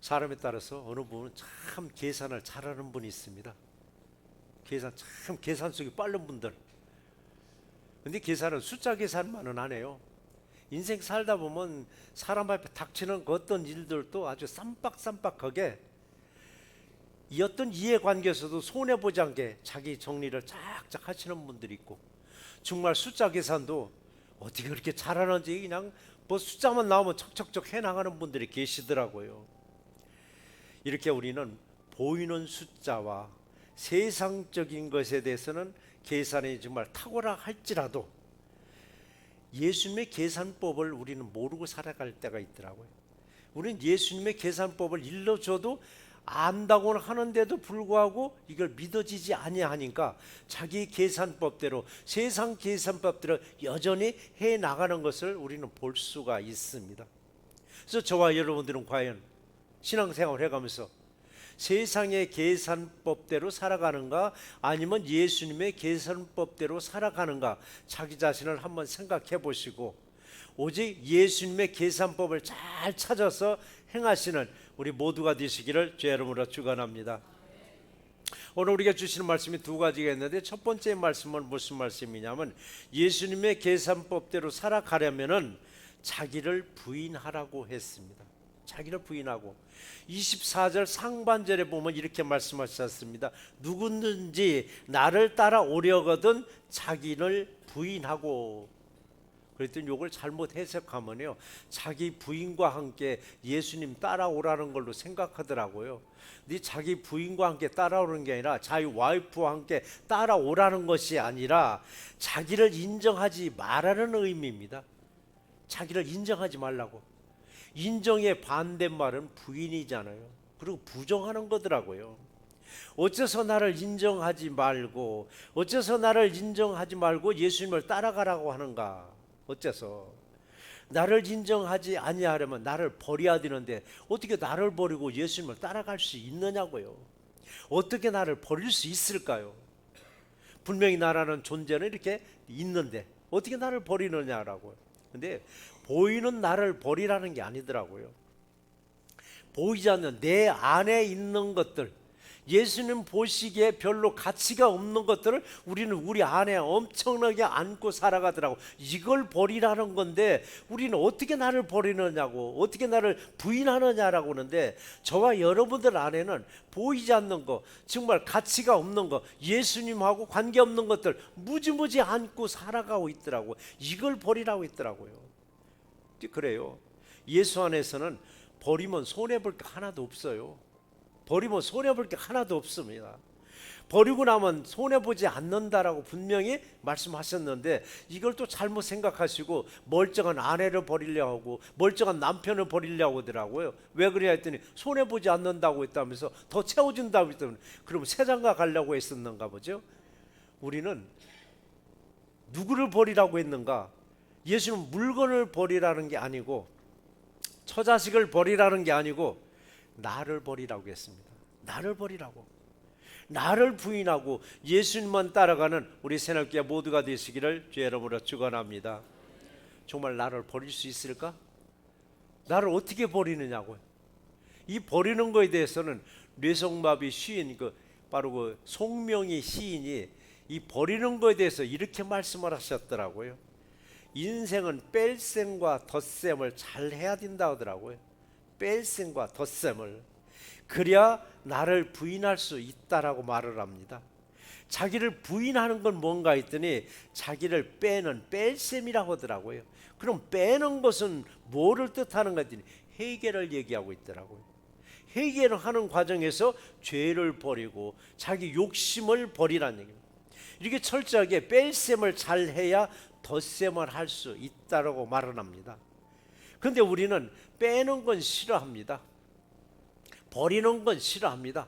사람에 따라서 어느 분은 참 계산을 잘하는 분이 있습니다. 계산 속이 빠른 분들. 근데 계산은 숫자 계산만은 안 해요. 인생 살다 보면 사람 앞에 닥치는 그 어떤 일들도 아주 쌈박쌈박하게 이 어떤 이해관계에서도 손해보지 않게 자기 정리를 쫙쫙 하시는 분들이 있고, 정말 숫자 계산도 어떻게 그렇게 잘하는지 그냥 뭐 숫자만 나오면 척척척 해나가는 분들이 계시더라고요. 이렇게 우리는 보이는 숫자와 세상적인 것에 대해서는 계산이 정말 탁월하 할지라도 예수님의 계산법을 우리는 모르고 살아갈 때가 있더라고요. 우리는 예수님의 계산법을 일러줘도 안다고는 하는데도 불구하고 이걸 믿어지지 아니하니까 자기 계산법대로, 세상 계산법대로 여전히 해나가는 것을 우리는 볼 수가 있습니다. 그래서 저와 여러분들은 과연 신앙생활을 해가면서 세상의 계산법대로 살아가는가, 아니면 예수님의 계산법대로 살아가는가, 자기 자신을 한번 생각해 보시고 오직 예수님의 계산법을 잘 찾아서 행하시는 우리 모두가 되시기를 주의 이름으로 축원합니다. 오늘 우리가 주시는 말씀이 두 가지가 있는데, 첫 번째 말씀은 무슨 말씀이냐면 예수님의 계산법대로 살아가려면은 자기를 부인하라고 했습니다. 자기를 부인하고 24절 상반절에 보면 이렇게 말씀하셨습니다. 누구든지 나를 따라오려거든 자기를 부인하고. 그랬더니 이걸 잘못 해석하면요, 자기 부인과 함께 예수님 따라오라는 걸로 생각하더라고요. 근데 자기 부인과 함께 따라오는 게 아니라 자기 와이프와 함께 따라오라는 것이 아니라 자기를 인정하지 말라는 의미입니다. 자기를 인정하지 말라고. 인정의 반대말은 부인이잖아요. 그리고 부정하는 거더라고요. 어째서 나를 인정하지 말고, 어째서 나를 인정하지 말고 예수님을 따라가라고 하는가? 어째서 나를 인정하지 아니하려면 나를 버려야 되는데 어떻게 나를 버리고 예수님을 따라갈 수 있느냐고요. 어떻게 나를 버릴 수 있을까요? 분명히 나라는 존재는 이렇게 있는데 어떻게 나를 버리느냐라고요. 근데 보이는 나를 버리라는 게 아니더라고요. 보이지 않는 내 안에 있는 것들, 예수님 보시기에 별로 가치가 없는 것들을 우리는 우리 안에 엄청나게 안고 살아가더라고. 이걸 버리라는 건데 우리는 어떻게 나를 버리느냐고, 어떻게 나를 부인하느냐라고 하는데, 저와 여러분들 안에는 보이지 않는 거, 정말 가치가 없는 거, 예수님하고 관계없는 것들 무지무지 안고 살아가고 있더라고. 이걸 버리라고 했더라고요. 그래요. 예수 안에서는 버리면 손해볼 게 하나도 없어요. 버리면 손해볼 게 하나도 없습니다. 버리고 나면 손해보지 않는다라고 분명히 말씀하셨는데, 이걸 또 잘못 생각하시고 멀쩡한 아내를 버리려고 하고 멀쩡한 남편을 버리려고 하더라고요. 왜 그래야 했더니 손해보지 않는다고 했다면서, 더 채워준다고 했더니, 그럼 세장가 가려고 했었는가 보죠. 우리는 누구를 버리라고 했는가? 예수는 물건을 버리라는 게 아니고, 처자식을 버리라는 게 아니고 나를 버리라고 했습니다. 나를 버리라고. 나를 부인하고 예수님만 따라가는 우리 새날교회 모두가 되시기를 주의 이름으로 축원합니다. 정말 나를 버릴 수 있을까? 나를 어떻게 버리느냐고요. 이 버리는 거에 대해서는 뇌성마비 시인, 바로 그 송명희 시인이 이 버리는 거에 대해서 이렇게 말씀을 하셨더라고요. 인생은 뺄셈과 덧셈을 잘 해야 된다 하더라고요. 뺄셈과 덧셈을. 그래야 나를 부인할 수 있다라고 말을 합니다. 자기를 부인하는 건 뭔가 했더니 자기를 빼는 뺄셈이라고 하더라고요. 그럼 빼는 것은 뭐를 뜻하는가 했더니 회개를 얘기하고 있더라고요. 회개를 하는 과정에서 죄를 버리고 자기 욕심을 버리라는 얘기입니다. 이렇게 철저하게 뺄셈을 잘 해야 덧셈을 할 수 있다라고 말을 합니다. 그런데 우리는 빼는 건 싫어합니다. 버리는 건 싫어합니다.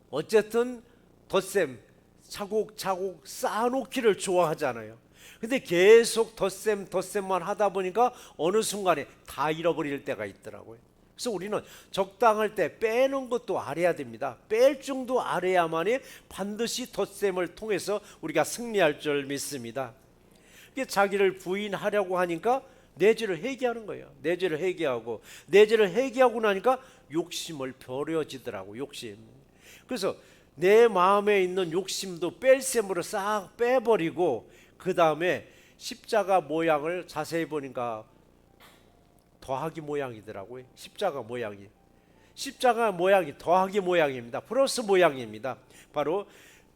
어쨌든 덧셈 차곡차곡 쌓아놓기를 좋아하잖아요. 근데 계속 덧셈만 하다 보니까 어느 순간에 다 잃어버릴 때가 있더라고요. 그래서 우리는 적당할 때 빼는 것도 알아야 됩니다. 뺄 줄도 알아야만이 반드시 덧셈을 통해서 우리가 승리할 줄 믿습니다. 자기를 부인하려고 하니까 내 죄를 회개하는 거예요. 내 죄를 회개하고, 내 죄를 회개하고 나니까 욕심을 버려지더라고. 욕심. 그래서 내 마음에 있는 욕심도 뺄셈으로 싹 빼버리고, 그 다음에 십자가 모양을 자세히 보니까 더하기 모양이더라고요. 십자가 모양이 더하기 모양입니다. 플러스 모양입니다. 바로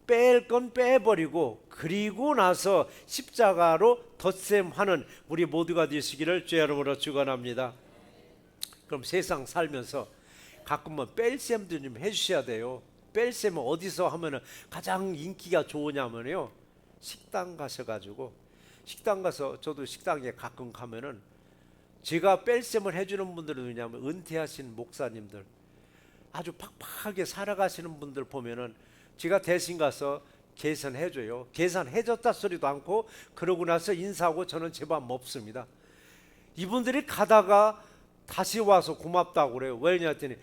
뺄 건 빼버리고, 그리고 나서 십자가로 덧셈하는 우리 모두가 되시기를 주의 이름으로 축원합니다. 그럼 세상 살면서 가끔은 뺄셈도 좀 해주셔야 돼요. 뺄셈은 어디서 하면은 가장 인기가 좋으냐면요, 식당 가셔가지고, 식당 가서, 저도 식당에 가끔 가면은 제가 뺄셈을 해주는 분들은 왜냐하면 은퇴하신 목사님들, 아주 팍팍하게 살아가시는 분들 보면은 제가 대신 가서 계산해줘요. 계산해줬다 소리도 않고, 그러고 나서 인사하고 저는 제 밥 먹습니다. 이분들이 가다가 다시 와서 고맙다고 그래요. 왜냐 했더니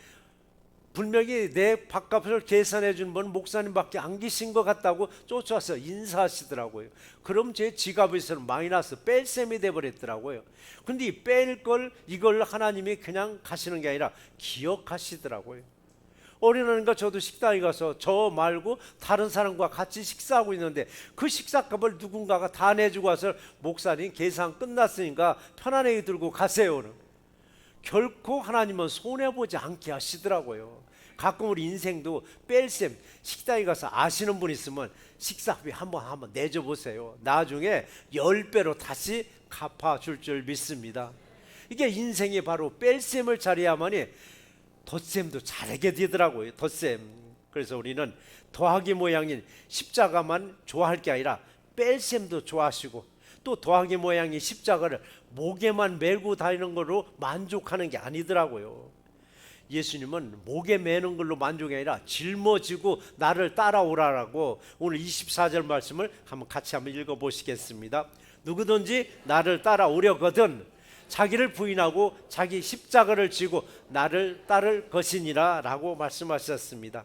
분명히 내 밥값을 계산해 준 분 목사님밖에 안 계신 것 같다고 쫓아와서 인사하시더라고요. 그럼 제 지갑에서는 마이너스 뺄셈이 돼버렸더라고요. 근데 이 뺄 걸, 이걸 하나님이 그냥 가시는 게 아니라 기억하시더라고요. 어린아이가 저도 식당에 가서 저 말고 다른 사람과 같이 식사하고 있는데 그 식사값을 누군가가 다 내주고 와서 목사님 계산 끝났으니까 편안하게 들고 가세요는, 결코 하나님은 손해보지 않게 하시더라고요. 가끔 우리 인생도 뺄셈, 식당에 가서 아시는 분 있으면 식사비 한번 내줘 보세요. 나중에 10배로 다시 갚아줄 줄 믿습니다. 이게 인생이 바로 뺄셈을 잘해야만이 덧셈도 잘하게 되더라고요. 덧셈. 그래서 우리는 더하기 모양인 십자가만 좋아할 게 아니라 뺄셈도 좋아하시고, 또 더하기 모양의 십자가를 목에만 메고 다니는 걸로 만족하는 게 아니더라고요. 예수님은 목에 매는 걸로 만족이 아니라 짊어지고 나를 따라오라라고, 오늘 24절 말씀을 같이 한번 읽어보시겠습니다. 누구든지 나를 따라오려거든 자기를 부인하고 자기 십자가를 지고 나를 따를 것이니라 라고 말씀하셨습니다.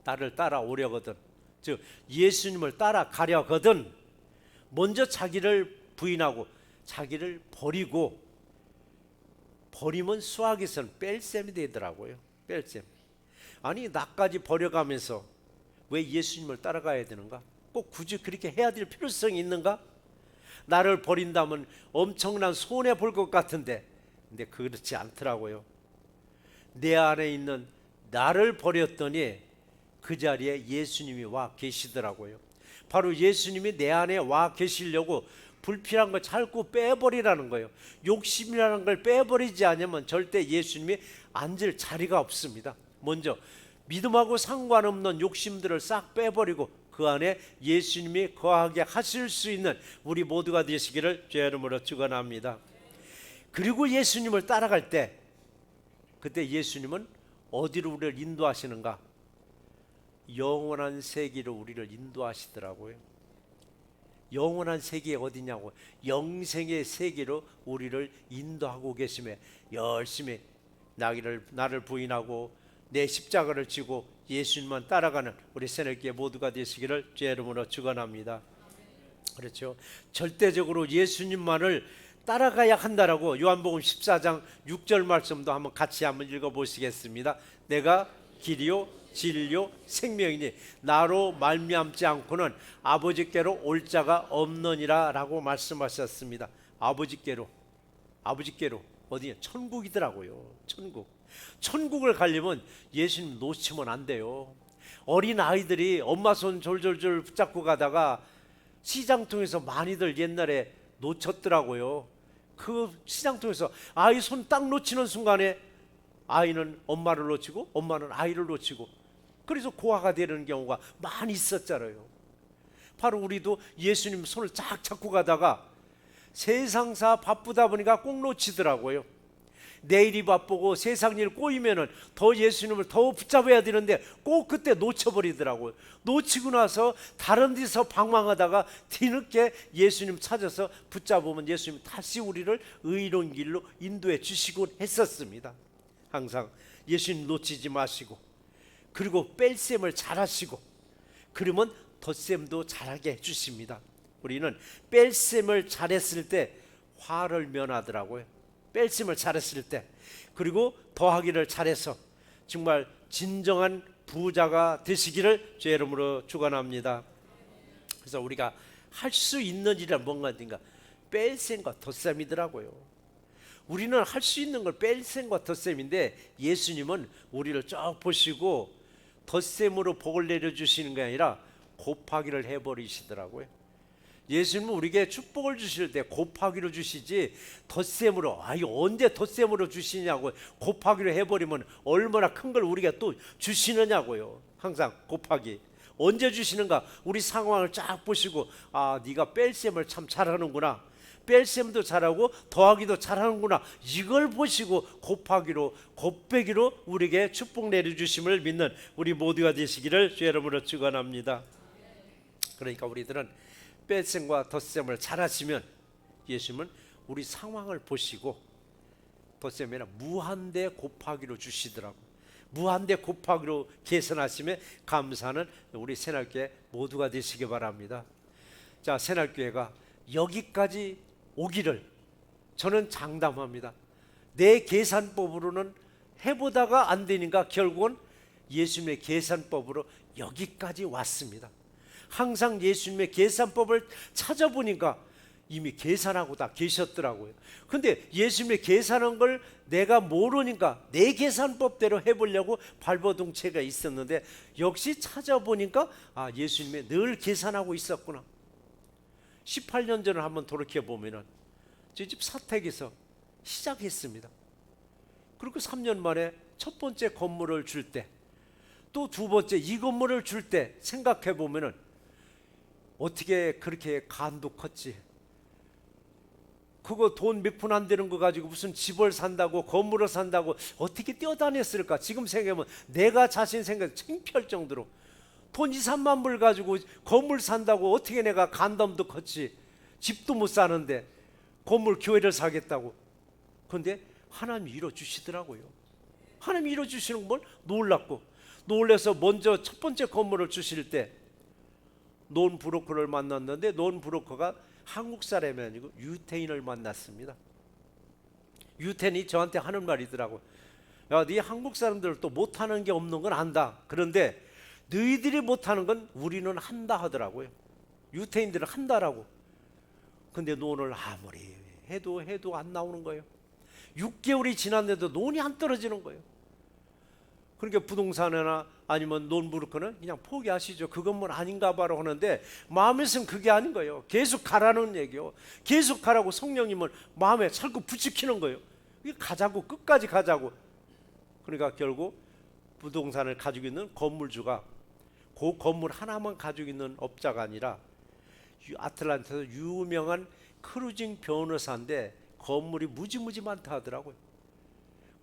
나를 따라오려거든, 즉 예수님을 따라가려거든 먼저 자기를 부인하고 자기를 버리고, 버리면 수학에서는 뺄셈이 되더라고요. 뺄셈. 아니 나까지 버려가면서 왜 예수님을 따라가야 되는가? 꼭 굳이 그렇게 해야 될 필요성이 있는가? 나를 버린다면 엄청난 손해 볼 것 같은데, 근데 그렇지 않더라고요. 내 안에 있는 나를 버렸더니 그 자리에 예수님이 와 계시더라고요. 바로 예수님이 내 안에 와 계시려고 불필요한 걸 자꾸 빼버리라는 거예요. 욕심이라는 걸 빼버리지 않으면 절대 예수님이 앉을 자리가 없습니다. 먼저 믿음하고 상관없는 욕심들을 싹 빼버리고 그 안에 예수님이 거하게 하실 수 있는 우리 모두가 되시기를 주의 이름으로 축원합니다. 그리고 예수님을 따라갈 때, 그때 예수님은 어디로 우리를 인도하시는가? 영원한 세계로 우리를 인도하시더라고요. 영원한 세계 어디냐고, 영생의 세계로 우리를 인도하고 계심에 열심히 나를 부인하고 내 십자가를 지고 예수님만 따라가는 우리 새내기의 모두가 되시기를 주의 이름으로 축원합니다. 그렇죠. 절대적으로 예수님만을 따라가야 한다라고 요한복음 14장 6절 말씀도 같이 한번 읽어보시겠습니다. 내가 길이요 진리요 생명이니 나로 말미암지 않고는 아버지께로 올 자가 없느니라 라고 말씀하셨습니다. 아버지께로 어디에? 천국이더라고요. 천국을 가려면 예수님 놓치면 안 돼요. 어린 아이들이 엄마 손 졸졸졸 붙잡고 가다가 시장통에서 많이들 옛날에 놓쳤더라고요. 그 시장통에서 아이 손 딱 놓치는 순간에 아이는 엄마를 놓치고 엄마는 아이를 놓치고, 그래서 고아가 되는 경우가 많이 있었잖아요. 바로 우리도 예수님 손을 쫙 잡고 가다가 세상사 바쁘다 보니까 꼭 놓치더라고요. 내일이 바쁘고 세상 일 꼬이면은 더 예수님을 더 붙잡아야 되는데 꼭 그때 놓쳐버리더라고요. 놓치고 나서 다른 데서 방황하다가 뒤늦게 예수님 찾아서 붙잡으면 예수님 다시 우리를 의로운 길로 인도해 주시곤 했었습니다. 항상 예수님 놓치지 마시고, 그리고 뺄셈을 잘하시고, 그러면 덧셈도 잘하게 해주십니다. 우리는 뺄셈을 잘했을 때 화를 면하더라고요. 뺄셈을 잘했을 때. 그리고 더하기를 잘해서 정말 진정한 부자가 되시기를 주의 이름으로 축원합니다. 그래서 우리가 할 수 있는 일은 뭔가인가? 뺄셈과 덧셈이더라고요. 우리는 할 수 있는 걸 뺄셈과 덧셈인데, 예수님은 우리를 쭉 보시고 덧셈으로 복을 내려주시는 게 아니라 곱하기를 해버리시더라고요. 예수님은 우리에게 축복을 주실 때 곱하기로 주시지 덧셈으로, 이거 언제 덧셈으로 주시냐고, 곱하기로 해버리면 얼마나 큰 걸 우리가 또 주시느냐고요. 항상 곱하기. 언제 주시는가? 우리 상황을 쫙 보시고, 네가 뺄셈을 참 잘하는구나, 뺄셈도 잘하고 더하기도 잘하는구나, 이걸 보시고 곱하기로, 곱빼기로 우리에게 축복 내려주심을 믿는 우리 모두가 되시기를 주의 이름으로 축원합니다. 그러니까 우리들은 뺄셈과 덧셈을 잘하시면, 예수님은 우리 상황을 보시고 덧셈이 아니라 무한대 곱하기로 주시더라고요. 무한대 곱하기로 계산하시면 감사하는 우리 새날교회 모두가 되시기 바랍니다. 자, 새날교회가 여기까지 오기를 저는 장담합니다. 내 계산법으로는 해보다가 안 되니까 결국은 예수님의 계산법으로 여기까지 왔습니다. 항상 예수님의 계산법을 찾아보니까 이미 계산하고 다 계셨더라고요. 근데 예수님의 계산한 걸 내가 모르니까 내 계산법대로 해보려고 발버둥체가 있었는데, 역시 찾아보니까 예수님이 늘 계산하고 있었구나. 18년 전을 한번 돌이켜보면 제 집 사택에서 시작했습니다. 그리고 3년 만에 첫 번째 건물을 줄 때, 또 두 번째 이 건물을 줄 때 생각해보면 어떻게 그렇게 간도 컸지. 그거 돈 몇 푼 안 되는 거 가지고 무슨 집을 산다고, 건물을 산다고 어떻게 뛰어다녔을까. 지금 생각하면 내가 자신 생각 창피할 정도로 돈 2, 3만 불 가지고 건물 산다고 어떻게 내가 간담도 컸지. 집도 못 사는데 건물 교회를 사겠다고. 그런데 하나님이 이뤄주시더라고요. 하나님이 이뤄주시는 걸 놀랐고, 놀라서 먼저 첫 번째 건물을 주실 때 논 브로커를 만났는데, 논 브로커가 한국 사람이 아니고 유태인을 만났습니다. 유태인이 저한테 하는 말이더라고. 야, 네 한국 사람들 또 못하는 게 없는 건 안다. 그런데 너희들이 못하는 건 우리는 한다 하더라고요. 유태인들은 한다라고. 근데 논을 아무리 해도 안 나오는 거예요. 6개월이 지났는데도 논이 안 떨어지는 거예요. 그러니까 부동산이나 아니면 논브로커는 그냥 포기하시죠. 그건 아닌가 봐라 하는데, 마음에서는 그게 아닌 거예요. 계속 가라는 얘기요. 계속 가라고 성령님은 마음에 자꾸 부추기는 거예요. 가자고, 끝까지 가자고. 그러니까 결국 부동산을 가지고 있는 건물주가 그 건물 하나만 가지고 있는 업자가 아니라 아틀란타에서 유명한 크루징 변호사인데 건물이 무지무지 많다 하더라고요.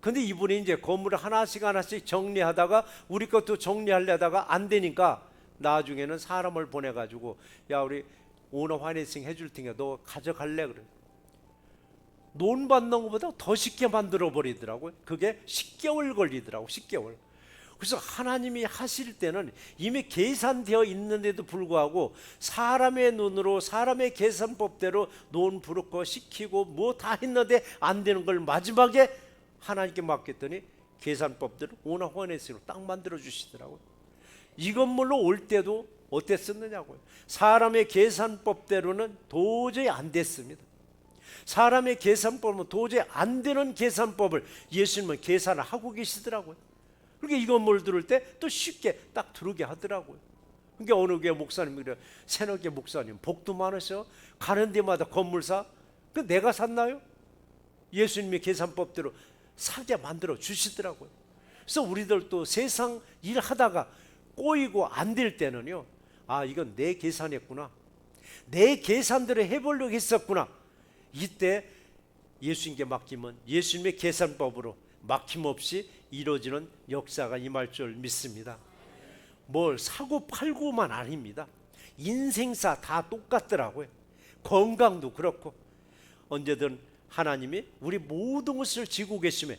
근데 이분이 이제 건물을 하나씩 정리하다가 우리 것도 정리하려다가 안 되니까 나중에는 사람을 보내가지고, 야, 우리 오너 화이팅 해줄 테니까 너 가져갈래? 그래. 논 받는 것보다 더 쉽게 만들어 버리더라고요. 그게 10개월 걸리더라고. 10개월. 그래서 하나님이 하실 때는 이미 계산되어 있는데도 불구하고 사람의 눈으로, 사람의 계산법대로 논 브로커 시키고 뭐 다 했는데 안 되는 걸 마지막에 하나님께 맡겼더니 계산법대로 오나 호네스로 딱 만들어 주시더라고요. 이 건물로 올 때도 어땠었느냐고요. 사람의 계산법대로는 도저히 안 됐습니다. 사람의 계산법은 도저히 안 되는 계산법을 예수님은 계산을 하고 계시더라고요. 그러니까 이 건물 들을 때 또 쉽게 딱 들어오게 하더라고요. 그러니까 어느 교회 목사님이 그래요. 새노교 목사님 복도 많으셔. 가는 데마다 건물 사. 그 내가 샀나요? 예수님의 계산법대로 사게 만들어 주시더라고요. 그래서 우리들도 세상 일 하다가 꼬이고 안 될 때는요, 이건 내 계산했구나, 내 계산대로 해보려고 했었구나. 이때 예수님께 맡기면 예수님의 계산법으로 막힘없이 이루어지는 역사가 임할 줄 믿습니다. 뭘 사고 팔고만 아닙니다. 인생사 다 똑같더라고요. 건강도 그렇고. 언제든 하나님이 우리 모든 것을 지고 계시며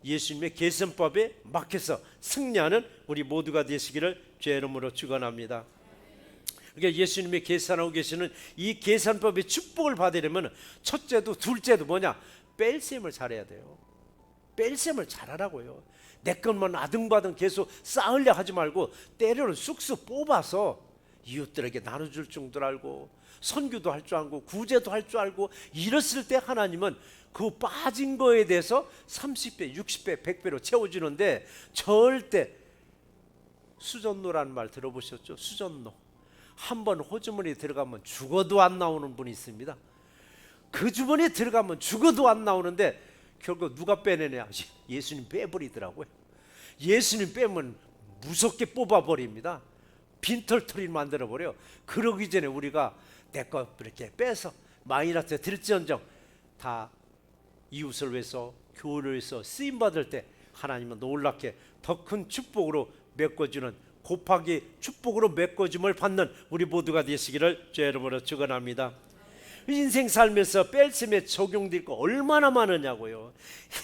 예수님의 계산법에 맡겨서 승리하는 우리 모두가 되시기를 주의 이름으로 축원합니다. 그러니까 예수님이 계산하고 계시는 이 계산법의 축복을 받으려면 첫째도 둘째도 뭐냐? 뺄셈을 잘해야 돼요. 뺄셈을 잘하라고요. 내 것만 아등바등 계속 쌓으려 하지 말고 때로는 쑥쑥 뽑아서 이웃들에게 나눠줄 정도로 알고 선교도 할 줄 알고 구제도 할 줄 알고 이랬을 때 하나님은 그 빠진 거에 대해서 30배, 60배, 100배로 채워주는데 절대 수전노라는 말 들어보셨죠? 수전노. 한번 호주머니에 들어가면 죽어도 안 나오는 분이 있습니다. 그 주머니에 들어가면 죽어도 안 나오는데 결국 누가 빼내냐? 예수님 빼버리더라고요. 예수님 빼면 무섭게 뽑아버립니다. 빈털터리 만들어버려. 그러기 전에 우리가 내 거 이렇게 빼서 마이너스 들지언정 다 이웃을 위해서 교회를 위해서 쓰임받을 때 하나님은 놀랍게 더 큰 축복으로 메꿔주는 곱하기 축복으로 메꿔줌을 받는 우리 모두가 되시기를 주의 이름으로 축원합니다. 인생 살면서 뺄셈에 적용될 거 얼마나 많으냐고요.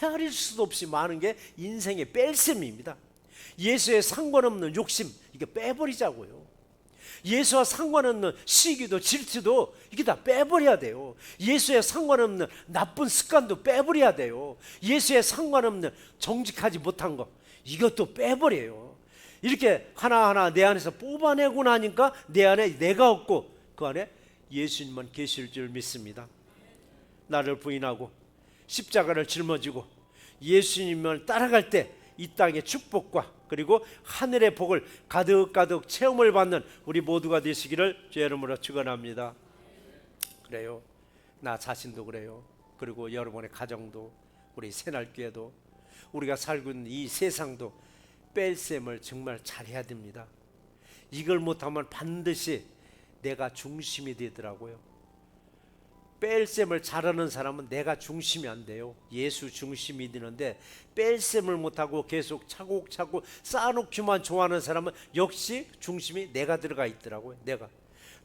헤아릴 수도 없이 많은 게 인생의 뺄셈입니다. 예수에 상관없는 욕심 이게 빼버리자고요. 예수와 상관없는 시기도 질투도 이게 다 빼버려야 돼요. 예수에 상관없는 나쁜 습관도 빼버려야 돼요. 예수에 상관없는 정직하지 못한 거 이것도 빼버려요. 이렇게 하나하나 내 안에서 뽑아내고 나니까 내 안에 내가 없고 그 안에 예수님만 계실 줄 믿습니다. 나를 부인하고 십자가를 짊어지고 예수님을 따라갈 때 이 땅의 축복과 그리고 하늘의 복을 가득가득 체험을 받는 우리 모두가 되시기를 주의 이름으로 축원합니다. 그래요. 나 자신도 그래요. 그리고 여러분의 가정도 우리 새날교회도 우리가 살고 있는 이 세상도 뺄셈을 정말 잘해야 됩니다. 이걸 못하면 반드시 내가 중심이 되더라고요. 뺄셈을 잘하는 사람은 내가 중심이 안 돼요. 예수 중심이 되는데 뺄셈을 못하고 계속 차곡차곡 쌓아놓기만 좋아하는 사람은 역시 중심이 내가 들어가 있더라고요. 내가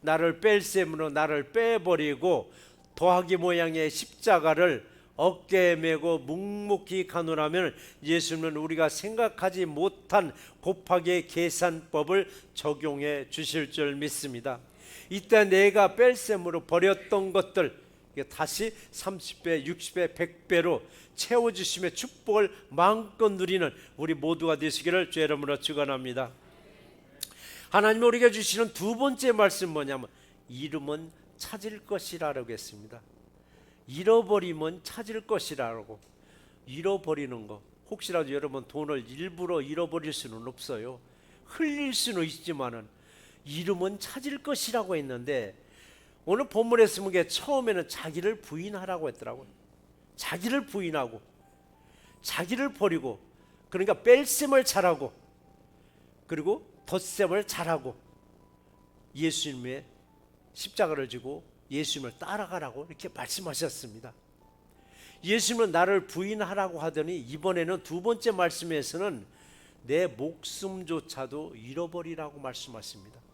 나를 뺄셈으로 나를 빼버리고 더하기 모양의 십자가를 어깨에 메고 묵묵히 가노라면 예수님은 우리가 생각하지 못한 곱하기의 계산법을 적용해 주실 줄 믿습니다. 이때 내가 뺄셈으로 버렸던 것들 다시 30배, 60배, 100배로 채워주심의 축복을 마음껏 누리는 우리 모두가 되시기를 주의 이름으로 축원합니다. 하나님이 우리가 주시는 두 번째 말씀 뭐냐면 잃으면 찾을 것이라고 했습니다. 잃어버리면 찾을 것이라고. 잃어버리는 거 혹시라도 여러분 돈을 일부러 잃어버릴 수는 없어요. 흘릴 수는 있지만은 잃으면 찾을 것이라고 했는데 오늘 본문에 쓰는 게 처음에는 자기를 부인하라고 했더라고요. 자기를 부인하고 자기를 버리고 그러니까 뺄셈을 잘하고 그리고 덧셈을 잘하고 예수님의 십자가를 지고 예수님을 따라가라고 이렇게 말씀하셨습니다. 예수님은 나를 부인하라고 하더니 이번에는 두 번째 말씀에서는 내 목숨조차도 잃어버리라고 말씀하십니다.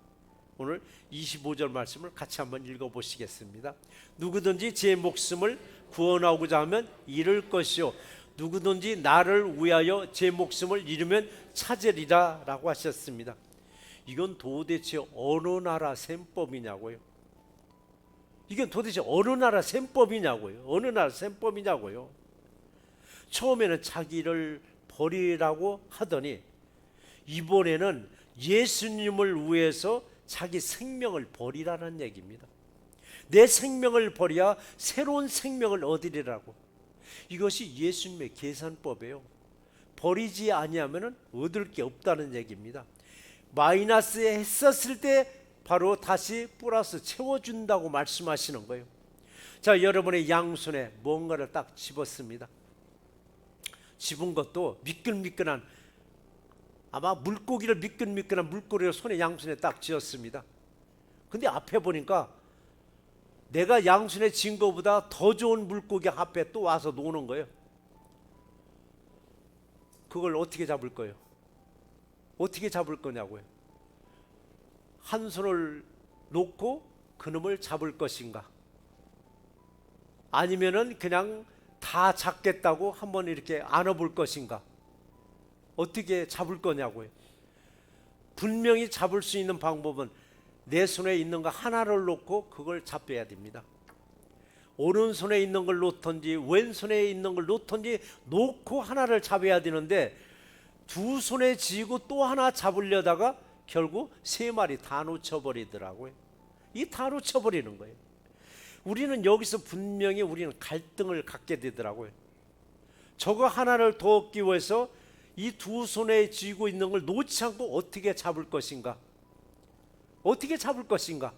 오늘 25절 말씀을 같이 한번 읽어보시겠습니다. 누구든지 제 목숨을 구원하고자 하면 잃을 것이요 누구든지 나를 위하여 제 목숨을 잃으면 찾으리라 라고 하셨습니다. 이건 도대체 어느 나라 셈법이냐고요. 이건 도대체 어느 나라 셈법이냐고요. 어느 나라 셈법이냐고요. 처음에는 자기를 버리라고 하더니 이번에는 예수님을 위해서 자기 생명을 버리라는 얘기입니다. 내 생명을 버려야 새로운 생명을 얻으리라고. 이것이 예수님의 계산법이에요. 버리지 아니하면 얻을 게 없다는 얘기입니다. 마이너스에 했었을 때 바로 다시 플러스 채워준다고 말씀하시는 거예요. 자, 여러분의 양손에 뭔가를 딱 집었습니다. 집은 것도 미끈미끈한 아마 물고기를 미끈미끈한 물고기를 손에 양손에 딱 쥐었습니다. 근데 앞에 보니까 내가 양손에 쥔 것보다 더 좋은 물고기 앞에 또 와서 노는 거예요. 그걸 어떻게 잡을 거예요? 어떻게 잡을 거냐고요. 한 손을 놓고 그놈을 잡을 것인가? 아니면은 그냥 다 잡겠다고 한번 이렇게 안아볼 것인가? 어떻게 잡을 거냐고요. 분명히 잡을 수 있는 방법은 내 손에 있는 거 하나를 놓고 그걸 잡혀야 됩니다. 오른손에 있는 걸 놓던지 왼손에 있는 걸 놓던지 놓고 하나를 잡아야 되는데 두 손에 쥐고 또 하나 잡으려다가 결국 세 마리 다 놓쳐버리더라고요. 이 다 놓쳐버리는 거예요. 우리는 여기서 분명히 우리는 갈등을 갖게 되더라고요. 저거 하나를 더 얻기 위해서 이 두 손에 쥐고 있는 걸 놓지 않고 어떻게 잡을 것인가? 어떻게 잡을 것인가?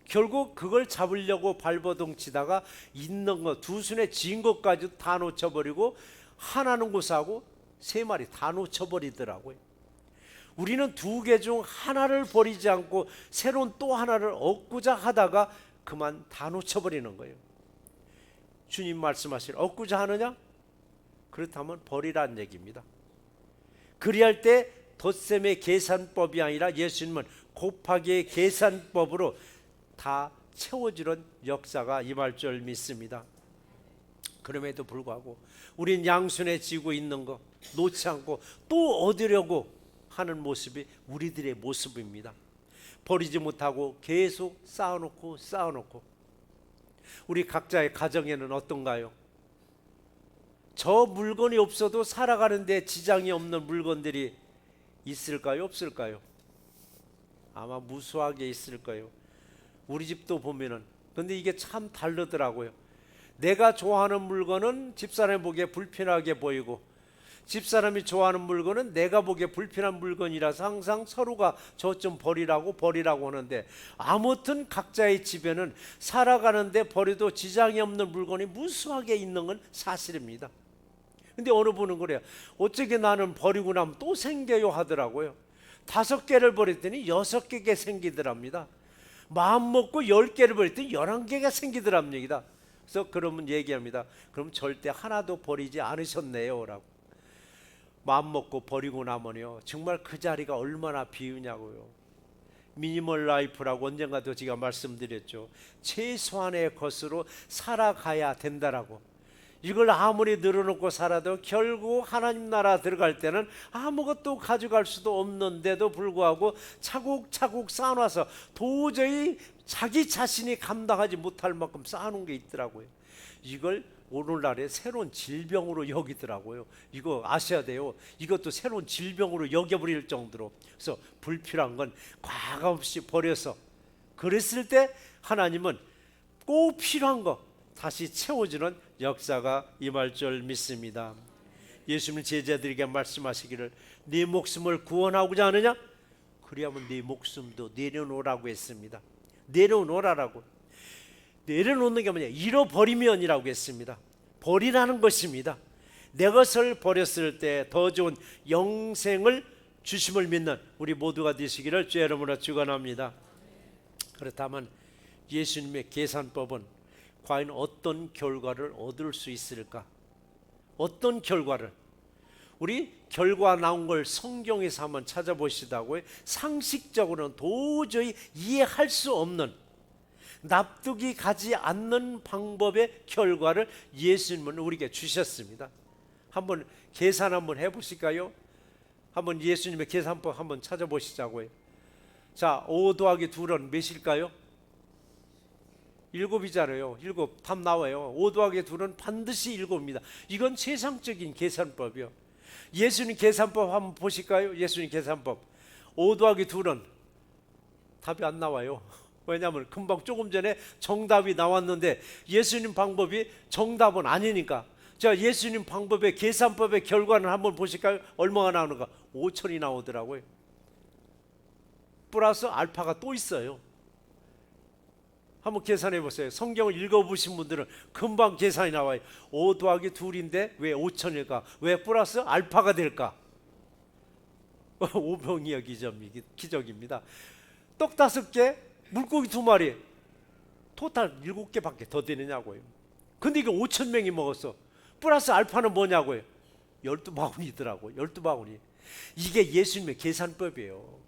결국 그걸 잡으려고 발버둥 치다가 있는 거 두 손에 쥔 것까지 다 놓쳐버리고 하나는 고사하고 세 마리 다 놓쳐버리더라고요. 우리는 두 개 중 하나를 버리지 않고 새로운 또 하나를 얻고자 하다가 그만 다 놓쳐버리는 거예요. 주님 말씀하시는 얻고자 하느냐? 그렇다면 버리라는 얘기입니다. 그리할 때 덧셈의 계산법이 아니라 예수님은 곱하기의 계산법으로 다 채워주는 역사가 임할 줄 믿습니다. 그럼에도 불구하고 우린 양손에 쥐고 있는 거 놓지 않고 또 얻으려고 하는 모습이 우리들의 모습입니다. 버리지 못하고 계속 쌓아놓고 우리 각자의 가정에는 어떤가요? 저 물건이 없어도 살아가는데 지장이 없는 물건들이 있을까요? 없을까요? 아마 무수하게 있을 거예요. 우리 집도 보면은 근데 이게 참 다르더라고요. 내가 좋아하는 물건은 집사람이 보기에 불편하게 보이고 집사람이 좋아하는 물건은 내가 보기에 불편한 물건이라서 항상 서로가 저 좀 버리라고 하는데 아무튼 각자의 집에는 살아가는데 버려도 지장이 없는 물건이 무수하게 있는 건 사실입니다. 근데 어느 분은 그래요. 어쩌게 나는 버리고 나면 또 생겨요 하더라고요. 5개를 버렸더니 6개가 생기더랍니다. 마음 먹고 10개를 버렸더니 11개가 생기더랍니다. 그래서 그러면 얘기합니다. 그럼 절대 하나도 버리지 않으셨네요 라고. 마음 먹고 버리고 나면요 정말 그 자리가 얼마나 비우냐고요. 미니멀 라이프라고 언젠가도 제가 말씀드렸죠. 최소한의 것으로 살아가야 된다라고. 이걸 아무리 늘어놓고 살아도 결국 하나님 나라 들어갈 때는 아무것도 가져갈 수도 없는데도 불구하고 차곡차곡 쌓아놔서 도저히 자기 자신이 감당하지 못할 만큼 쌓아놓은 게 있더라고요. 이걸 오늘날의 새로운 질병으로 여기더라고요. 이거 아셔야 돼요. 이것도 새로운 질병으로 여겨버릴 정도로. 그래서 불필요한 건 과감없이 버려서 그랬을 때 하나님은 꼭 필요한 거 다시 채워주는 역사가 임할 줄 믿습니다. 예수님 제자들에게 말씀하시기를 네 목숨을 구원하고자 하느냐? 그리하면 네 목숨도 내려놓으라고 했습니다. 내려놓으라고. 내려놓는 게 뭐냐? 잃어버리면이라고 했습니다. 버리라는 것입니다. 내 것을 버렸을 때 더 좋은 영생을 주심을 믿는 우리 모두가 되시기를 주의 이름으로 축원합니다. 그렇다면 예수님의 계산법은 과연 어떤 결과를 얻을 수 있을까? 어떤 결과를? 우리 결과 나온 걸 성경에서 한번 찾아보시다고요. 상식적으로는 도저히 이해할 수 없는 납득이 가지 않는 방법의 결과를 예수님은 우리에게 주셨습니다. 한번 계산 한번 해보실까요? 한번 예수님의 계산법 한번 찾아보시자고요. 자, 5 더하기 2는 몇일까요? 7이잖아요. 7, 답 나와요. 5 더하기 2는 반드시 7입니다. 이건 세상적인 계산법이요. 예수님 계산법 한번 보실까요? 예수님 계산법 5 더하기 2는 답이 안 나와요. 왜냐하면 금방 조금 전에 정답이 나왔는데 예수님 방법이 정답은 아니니까. 자, 예수님 방법의 계산법의 결과는 한번 보실까요? 얼마가 나오는가? 5천이 나오더라고요. 플러스 알파가 또 있어요. 한번 계산해 보세요. 성경을 읽어보신 분들은 금방 계산이 나와요. 5 더하기 2인데 왜 5천일까? 왜 플러스 알파가 될까? 오병이어 기적입니다. 떡 5개, 물고기 2마리, 토탈 7개밖에 더 되느냐고요. 근데 이게 5천 명이 먹었어. 플러스 알파는 뭐냐고요? 12바구니더라고요. 12바구니. 이게 예수님의 계산법이에요.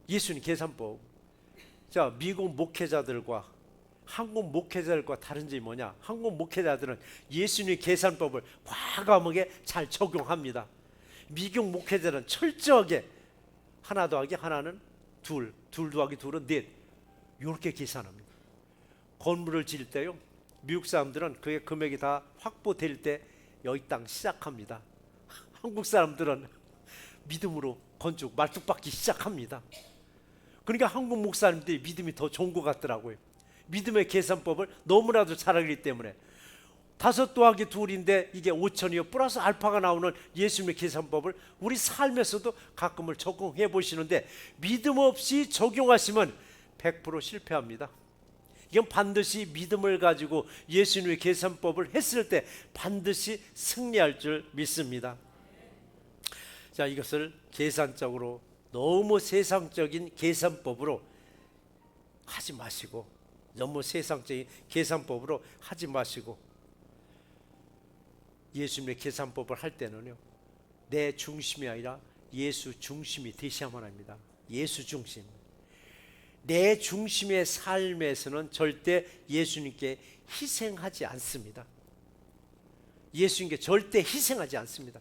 예수님 계산법. 자, 미국 목회자들과 한국 목회자들과 다른 점이 뭐냐? 한국 목회자들은 예수님의 계산법을 과감하게 잘 적용합니다. 미국 목회자는 철저하게 하나 더하기 하나는 둘 더하기 둘은 넷. 이렇게 계산합니다. 건물을 지을 때요, 미국 사람들은 그의 금액이 다 확보될 때 여기 땅 시작합니다. 한국 사람들은 믿음으로 건축 말뚝박기 시작합니다. 그러니까 한국 목사님들이 믿음이 더 좋은 것 같더라고요. 믿음의 계산법을 너무나도 잘 알기 때문에 5 더하기 2인데 이게 5천이요 플러스 알파가 나오는 예수님의 계산법을 우리 삶에서도 가끔을 적용해 보시는데, 믿음 없이 적용하시면 100% 실패합니다. 이건 반드시 믿음을 가지고 예수님의 계산법을 했을 때 반드시 승리할 줄 믿습니다. 자, 이것을 계산적으로, 너무 세상적인 계산법으로 하지 마시고, 너무 세상적인 계산법으로 하지 마시고, 예수님의 계산법을 할 때는요, 내 중심이 아니라 예수 중심이 되셔야만 합니다. 예수 중심. 내 중심의 삶에서는 절대 예수님께 희생하지 않습니다. 예수님께 절대 희생하지 않습니다.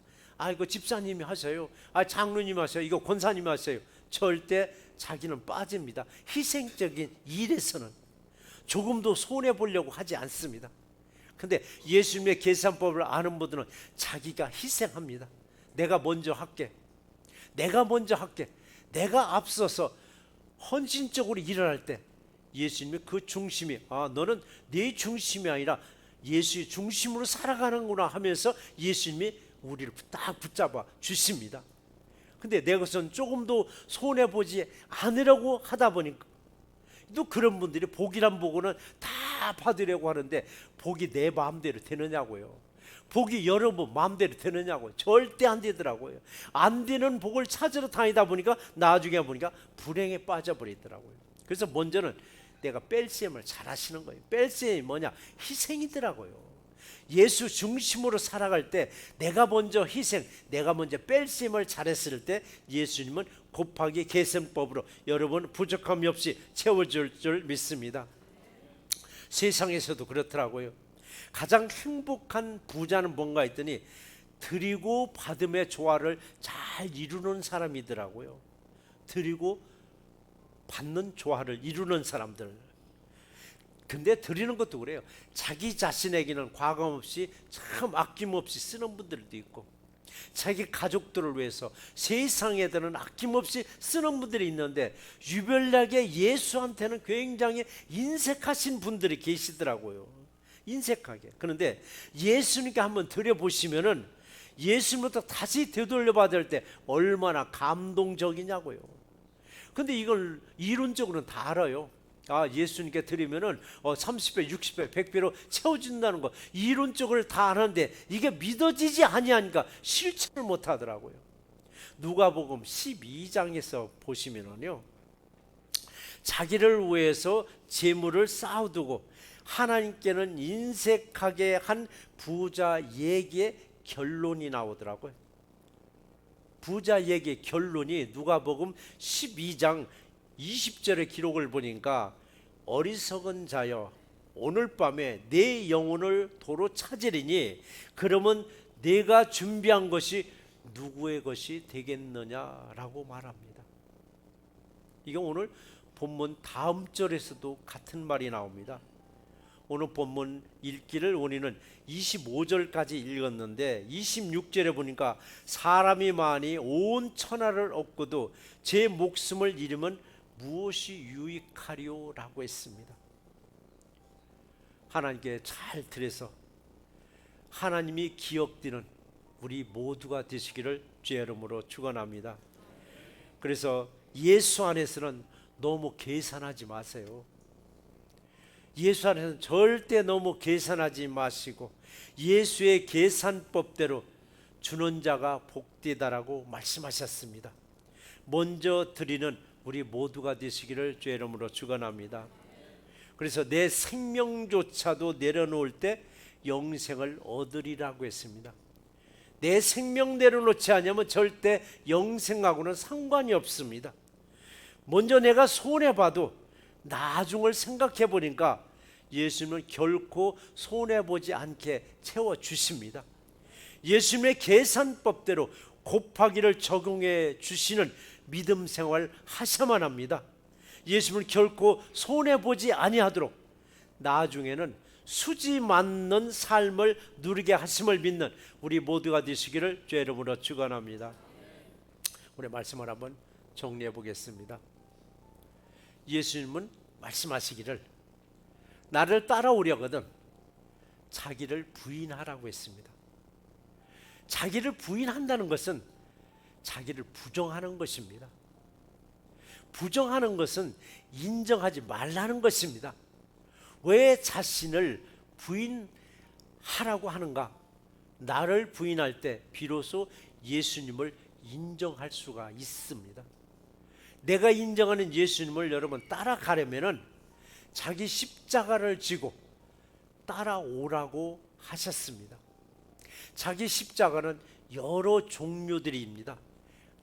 이거 집사님이 하세요, 장로님이 하세요, 이거 권사님이 하세요. 절대 자기는 빠집니다. 희생적인 일에서는 조금도 손해보려고 하지 않습니다. 근데 예수님의 계산법을 아는 분들은 자기가 희생합니다. 내가 먼저 할게, 내가 앞서서 헌신적으로 일을 할 때 예수님의 그 중심이, 너는 네 중심이 아니라 예수의 중심으로 살아가는구나 하면서 예수님이 우리를 딱 붙잡아 주십니다. 근데 내 것은 조금도 손해보지 않으려고 하다 보니까, 또 그런 분들이 복이란 복은 다 받으려고 하는데 복이 내 마음대로 되느냐고요. 복이 여러분 마음대로 되느냐고요. 절대 안 되더라고요. 안 되는 복을 찾으러 다니다 보니까 나중에 보니까 불행에 빠져버리더라고요. 그래서 먼저는 내가 뺄셈을 잘 하시는 거예요. 뺄셈이 뭐냐? 희생이더라고요. 예수 중심으로 살아갈 때 내가 먼저 희생, 내가 먼저 뺄셈을 잘했을 때 예수님은 곱하기 계산법으로 여러분 부족함이 없이 채워줄 줄 믿습니다. 세상에서도 그렇더라고요. 가장 행복한 부자는 뭔가 했더니 드리고 받음의 조화를 잘 이루는 사람이더라고요. 드리고 받는 조화를 이루는 사람들. 근데 드리는 것도 그래요. 자기 자신에게는 과감 없이 참 아낌없이 쓰는 분들도 있고, 자기 가족들을 위해서 세상에들은 아낌없이 쓰는 분들이 있는데, 유별나게 예수한테는 굉장히 인색하신 분들이 계시더라고요. 인색하게. 그런데 예수님께 한번 드려보시면은 예수님부터 다시 되돌려 받을 때 얼마나 감동적이냐고요. 근데 이걸 이론적으로는 다 알아요. 예수님께 드리면은 30배, 60배, 100배로 채워준다는 거 이론적으로 다 아는데 이게 믿어지지 아니하니까 실천을 못 하더라고요. 누가복음 12장에서 보시면은요, 자기를 위해서 재물을 쌓아두고 하나님께는 인색하게 한 부자 얘기의 결론이 나오더라고요. 부자 얘기의 결론이 누가복음 12장 20절의 기록을 보니까, 어리석은 자여 오늘 밤에 내 영혼을 도로 찾으리니 그러면 내가 준비한 것이 누구의 것이 되겠느냐라고 말합니다. 이게 오늘 본문 다음 절에서도 같은 말이 나옵니다. 오늘 본문 읽기를 우리는 25절까지 읽었는데 26절에 보니까 사람이 많이 온 천하를 얻고도 제 목숨을 잃으면 무엇이 유익하리요? 라고 했습니다. 하나님께 잘 들여서 하나님이 기억되는 우리 모두가 되시기를 주의 이름으로 축원합니다. 그래서 예수 안에서는 너무 계산하지 마세요. 예수 안에서는 절대 너무 계산하지 마시고 예수의 계산법대로 주는 자가 복되다라고 말씀하셨습니다. 먼저 드리는 우리 모두가 되시기를 주의 이름으로 축원합니다. 그래서 내 생명조차도 내려놓을 때 영생을 얻으리라고 했습니다. 내 생명 내려놓지 않으면 절대 영생하고는 상관이 없습니다. 먼저 내가 손해봐도 나중을 생각해 보니까 예수님은 결코 손해보지 않게 채워주십니다. 예수님의 계산법대로 곱하기를 적용해 주시는 믿음 생활 하셔야만 합니다. 예수님을 결코 손해보지 아니하도록 나중에는 수지 맞는 삶을 누리게 하심을 믿는 우리 모두가 되시기를 주의 이름으로 축원합니다. 우리 말씀을 한번 정리해 보겠습니다. 예수님은 말씀하시기를 나를 따라오려거든 자기를 부인하라고 했습니다. 자기를 부인한다는 것은 자기를 부정하는 것입니다. 부정하는 것은 인정하지 말라는 것입니다. 왜 자신을 부인하라고 하는가? 나를 부인할 때 비로소 예수님을 인정할 수가 있습니다. 내가 인정하는 예수님을 여러분 따라가려면은 자기 십자가를 지고 따라오라고 하셨습니다. 자기 십자가는 여러 종류들입니다.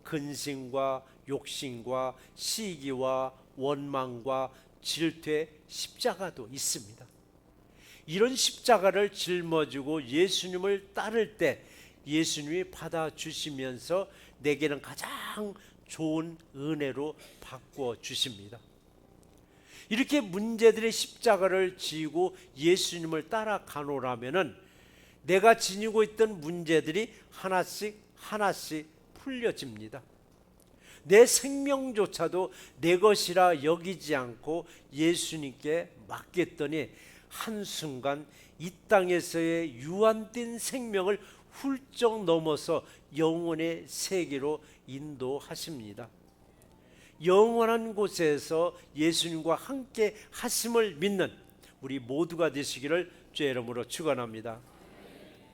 근심과 욕심과 시기와 원망과 질투의 십자가도 있습니다. 이런 십자가를 짊어지고 예수님을 따를 때 예수님이 받아주시면서 내게는 가장 좋은 은혜로 바꾸어 주십니다. 이렇게 문제들의 십자가를 지고 예수님을 따라가노라면은 내가 지니고 있던 문제들이 하나씩 풀려집니다. 내 생명조차도 내 것이라 여기지 않고 예수님께 맡겼더니 한순간 이 땅에서의 유한된 생명을 훌쩍 넘어서 영원의 세계로 인도하십니다. 영원한 곳에서 예수님과 함께 하심을 믿는 우리 모두가 되시기를 주의 이름으로 축원합니다.